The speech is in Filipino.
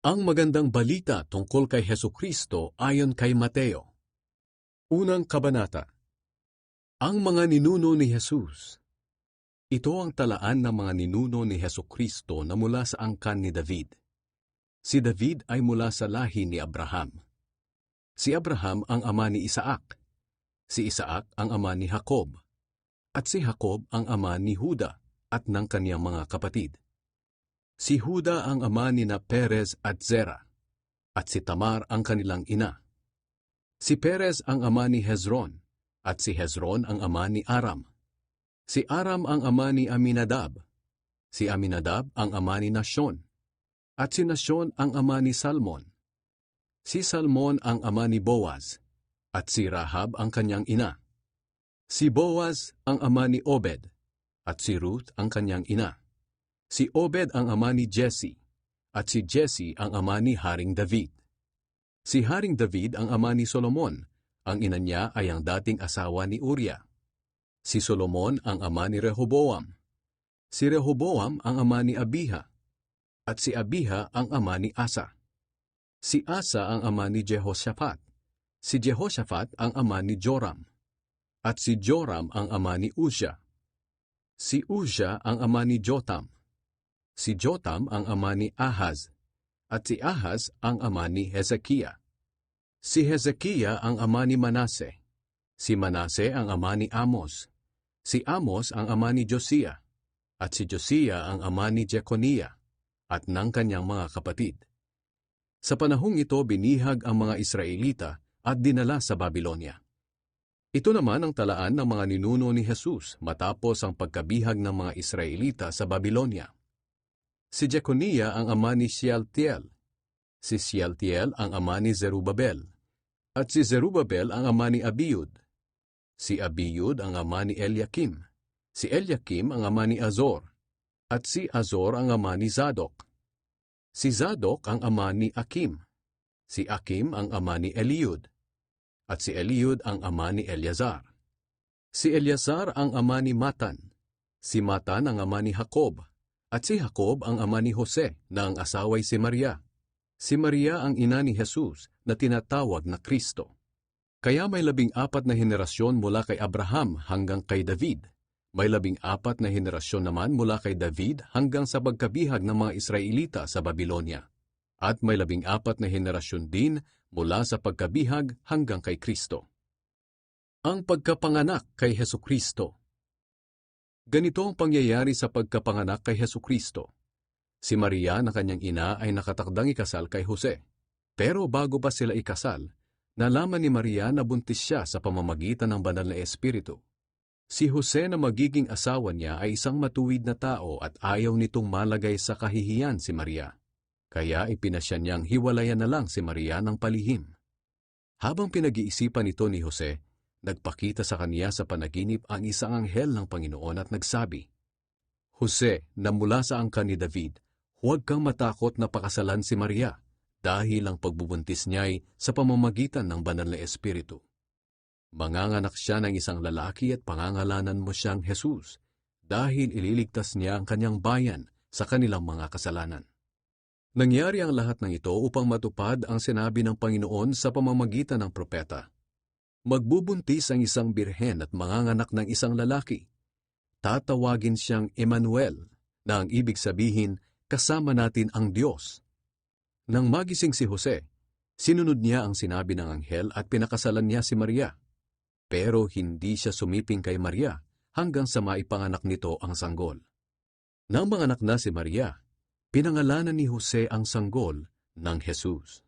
Ang magandang balita tungkol kay Hesukristo ayon kay Mateo. Unang kabanata. Ang mga ninuno ni Jesus. Ito ang talaan ng mga ninuno ni Hesukristo na mula sa angkan ni David. Si David ay mula sa lahi ni Abraham. Si Abraham ang ama ni Isaac. Si Isaac ang ama ni Jacob. At si Jacob ang ama ni Juda at ng kaniyang mga kapatid. Si Juda ang ama ni Perez at Zera, at si Tamar ang kanilang ina. Si Perez ang ama ni Hezron, at si Hezron ang ama ni Aram. Si Aram ang ama ni Aminadab. Si Aminadab ang ama ni Nashon, at si Nashon ang ama ni Salmon. Si Salmon ang ama ni Boaz, at si Rahab ang kanyang ina. Si Boaz ang ama ni Obed, at si Ruth ang kanyang ina. Si Obed ang ama ni Jesse, at si Jesse ang ama ni Haring David. Si Haring David ang ama ni Solomon, ang ina niya ay ang dating asawa ni Uriah. Si Solomon ang ama ni Rehoboam. Si Rehoboam ang ama ni Abiha, at si Abiha ang ama ni Asa. Si Asa ang ama ni Jehoshaphat. Si Jehoshaphat ang ama ni Joram, at si Joram ang ama ni Uzziah. Si Uzziah ang ama ni Jotam. Si Jotam ang ama ni Ahaz, at si Ahaz ang ama ni Hezekiah. Si Hezekiah ang ama ni Manase. Si Manase ang ama ni Amos. Si Amos ang ama ni Josiah, at si Josiah ang ama ni Jeconiah, at ng kanyang mga kapatid. Sa panahong ito binihag ang mga Israelita at dinala sa Babilonia. Ito naman ang talaan ng mga ninuno ni Jesus matapos ang pagkabihag ng mga Israelita sa Babilonia. Si Jeconiah ang ama ni Shealtiel. Si Shealtiel ang ama ni Zerubabel. At si Zerubabel ang ama ni Abiud. Si Abiud ang ama ni Eliakim. Si Eliakim ang ama ni Azor. At si Azor ang ama ni Zadok. Si Zadok ang ama ni Akim. Si Akim ang ama ni Eliud. At si Eliud ang ama ni Eleazar. Si Eleazar ang ama ni Matan. Si Matan ang ama ni Jacob. At si Jacob ang ama ni Jose na ang asaway si Maria. Si Maria ang ina ni Jesus na tinatawag na Kristo. Kaya may 14 na henerasyon mula kay Abraham hanggang kay David. May 14 na henerasyon naman mula kay David hanggang sa pagkabihag ng mga Israelita sa Babilonia. At may 14 na henerasyon din mula sa pagkabihag hanggang kay Kristo. Ang pagkapanganak kay Hesukristo. Ganito ang pangyayari sa pagkapanganak kay Hesukristo. Si Maria na kanyang ina ay nakatakdang ikasal kay Jose. Pero bago pa sila ikasal, nalaman ni Maria na buntis siya sa pamamagitan ng banal na Espiritu. Si Jose na magiging asawa niya ay isang matuwid na tao at ayaw nitong malagay sa kahihiyan si Maria. Kaya ipinasya niyang hiwalayan na lang si Maria ng palihim. Habang pinag-iisipan ito ni Jose, nagpakita sa kaniya sa panaginip ang isang anghel ng Panginoon at nagsabi, Jose, na mula sa angkan ni David, huwag kang matakot na pakasalan si Maria dahil ang pagbubuntis niya ay sa pamamagitan ng banal na Espiritu. Manganganak siya ng isang lalaki at pangangalanan mo siyang Jesus dahil ililigtas niya ang kanyang bayan sa kanilang mga kasalanan. Nangyari ang lahat ng ito upang matupad ang sinabi ng Panginoon sa pamamagitan ng propeta. Magbubuntis ang isang birhen at manganganak ng isang lalaki. Tatawagin siyang Emmanuel, na ang ibig sabihin, kasama natin ang Diyos. Nang magising si Jose, sinunod niya ang sinabi ng anghel at pinakasalan niya si Maria. Pero hindi siya sumiping kay Maria hanggang sa maipanganak nito ang sanggol. Nang manganak na si Maria, pinangalanan ni Jose ang sanggol ng Jesus.